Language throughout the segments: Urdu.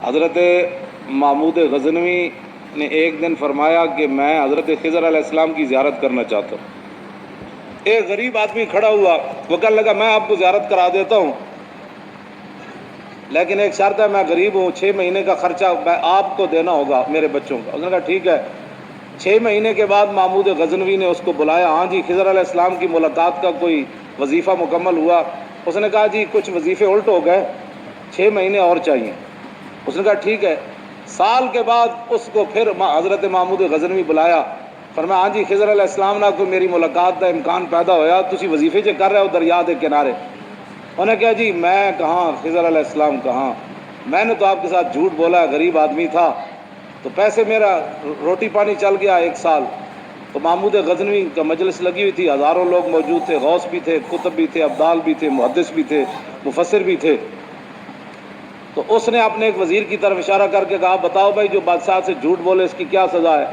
حضرت محمود غزنوی نے ایک دن فرمایا کہ میں حضرت خضر علیہ السلام کی زیارت کرنا چاہتا ہوں۔ ایک غریب آدمی کھڑا ہوا، وہ کہنے لگا میں آپ کو زیارت کرا دیتا ہوں، لیکن ایک شرط ہے، میں غریب ہوں، 6 مہینے کا خرچہ آپ کو دینا ہوگا میرے بچوں کا۔ اس نے کہا ٹھیک ہے۔ 6 مہینے کے بعد محمود غزنوی نے اس کو بلایا، ہاں جی خضر علیہ السلام کی ملاقات کا کوئی وظیفہ مکمل ہوا؟ اس نے کہا جی کچھ وظیفے الٹ ہو گئے، 6 مہینے اور چاہیے۔ اس نے کہا ٹھیک ہے۔ سال کے بعد اس کو پھر حضرت محمود غزنوی بلایا، فرمایا ہاں جی خضر علیہ السلام نہ کوئی میری ملاقات کا امکان پیدا ہویا، تسی وظیفے چ کر رہے ہو دریا کے کنارے؟ انہوں نے کہا جی میں کہاں، خضر علیہ السلام کہاں، میں نے تو آپ کے ساتھ جھوٹ بولا، غریب آدمی تھا تو پیسے میرا روٹی پانی چل گیا 1 سال۔ تو محمود غزنوی کا مجلس لگی ہوئی تھی، ہزاروں لوگ موجود تھے، غوث بھی تھے، کتب بھی تھے، ابدال بھی تھے، محدث بھی تھے، مفسر بھی تھے۔ تو اس نے اپنے ایک وزیر کی طرف اشارہ کر کے کہا بتاؤ بھائی جو بادشاہ سے جھوٹ بولے اس کی کیا سزا ہے؟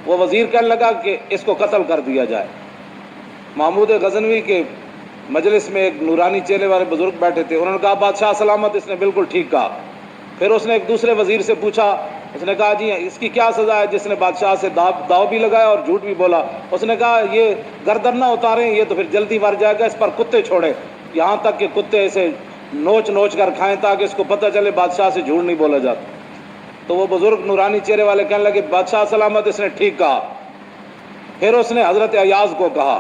وہ وزیر کہنے لگا کہ اس کو قتل کر دیا جائے۔ محمود غزنوی کے مجلس میں ایک نورانی چہرے والے بزرگ بیٹھے تھے، انہوں نے کہا بادشاہ سلامت، اس نے بالکل ٹھیک کہا۔ پھر اس نے ایک دوسرے وزیر سے پوچھا، اس نے کہا جی اس کی کیا سزا ہے جس نے بادشاہ سے داؤ بھی لگایا اور جھوٹ بھی بولا؟ اس نے کہا یہ گردن نہ اتاریں، یہ تو پھر جلدی مر جائے گا، اس پر کتے چھوڑے، یہاں تک کہ کتے اسے نوچ نوچ کر کھائیں تاکہ اس کو پتہ چلے بادشاہ سے جھوٹ نہیں بولا جاتا۔ تو وہ بزرگ نورانی چہرے والے کہنے لگے بادشاہ سلامت، اس نے ٹھیک کہا۔ پھر اس نے حضرت ایاز کو کہا،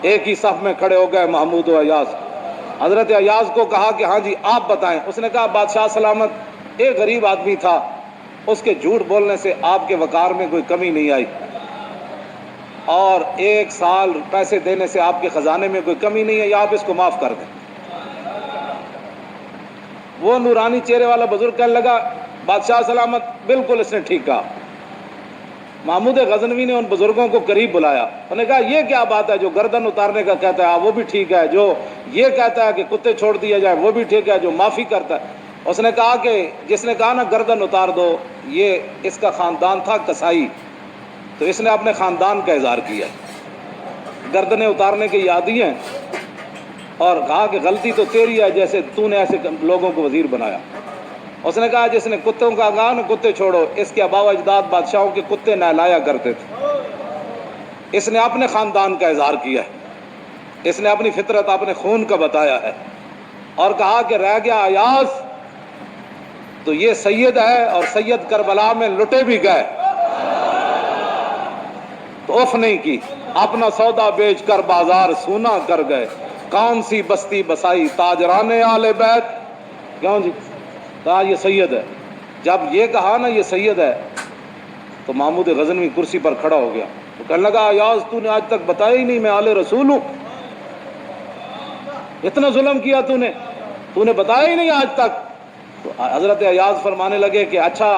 ایک ہی صف میں کھڑے ہو گئے محمود و ایاز۔ حضرت ایاز کو کہا کہ ہاں جی آپ بتائیں۔ اس نے کہا بادشاہ سلامت، ایک غریب آدمی تھا، اس کے جھوٹ بولنے سے آپ کے وقار میں کوئی کمی نہیں آئی، اور 1 سال پیسے دینے سے آپ کے خزانے میں کوئی کمی نہیں ہے، آپ اس کو معاف کر دیں۔ وہ نورانی چہرے والا بزرگ کہنے لگا بادشاہ سلامت بالکل اس نے ٹھیک کہا۔ محمود غزنوی نے ان بزرگوں کو قریب بلایا، انہوں نے کہا یہ کیا بات ہے، جو گردن اتارنے کا کہتا ہے وہ بھی ٹھیک ہے، جو یہ کہتا ہے کہ کتے چھوڑ دیا جائے وہ بھی ٹھیک ہے، جو معافی کرتا ہے۔ اس نے کہا کہ جس نے کہا نا گردن اتار دو، یہ اس کا خاندان تھا کسائی، تو اس نے اپنے خاندان کا اظہار کیا، گردنیں اتارنے کے عادی ہیں، اور کہا کہ غلطی تو تیری ہے جیسے تو نے ایسے لوگوں کو وزیر بنایا۔ اس نے کہا جس نے کتوں کا کہا نا کتے چھوڑو، اس کے آباء و اجداد بادشاہوں کے کتے نہلایا کرتے تھے۔ اس نے اپنے خاندان کا اظہار کیا ہے، اس نے اپنی فطرت اپنے خون کا بتایا ہے، اور کہا کہ رہ گیا ایاز تو یہ سید ہے، اور سید کربلا میں لٹے بھی گئے تو اف نہیں کی، اپنا سودا بیچ کر بازار سونا کر گئے، کون سی بستی بسائی تاجران آل بیت۔ کیوں جی؟ کہا یہ سید ہے۔ جب یہ کہا نا یہ سید ہے تو محمود غزنوی کرسی پر کھڑا ہو گیا، تو کہنے لگا ایاز تو نے آج تک بتایا ہی نہیں میں آل رسول ہوں، اتنا ظلم کیا تو نے بتایا ہی نہیں آج تک۔ تو حضرت ایاز فرمانے لگے کہ اچھا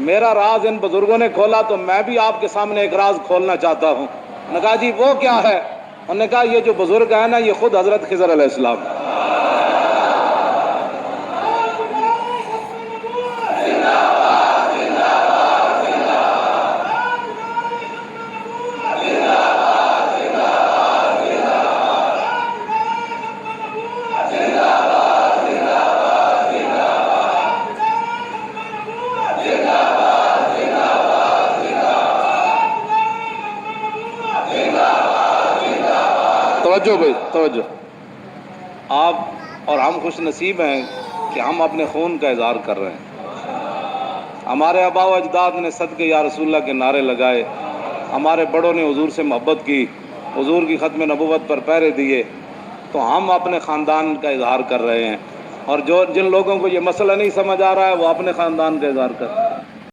میرا راز ان بزرگوں نے کھولا تو میں بھی آپ کے سامنے ایک راز کھولنا چاہتا ہوں۔ انہوں نے کہا جی وہ کیا ہے؟ انہوں نے کہا یہ جو بزرگ ہے نا یہ خود حضرت خضر علیہ السلام ہے۔ توجہ بھائی توجہ، آپ اور ہم خوش نصیب ہیں کہ ہم اپنے خون کا اظہار کر رہے ہیں۔ ہمارے آباء و اجداد نے صدقے یا رسول اللہ کے نعرے لگائے، ہمارے بڑوں نے حضور سے محبت کی، حضور کی ختم نبوت پر پہرے دیے، تو ہم اپنے خاندان کا اظہار کر رہے ہیں، اور جن لوگوں کو یہ مسئلہ نہیں سمجھ آ رہا ہے وہ اپنے خاندان کا اظہار کر رہے ہیں۔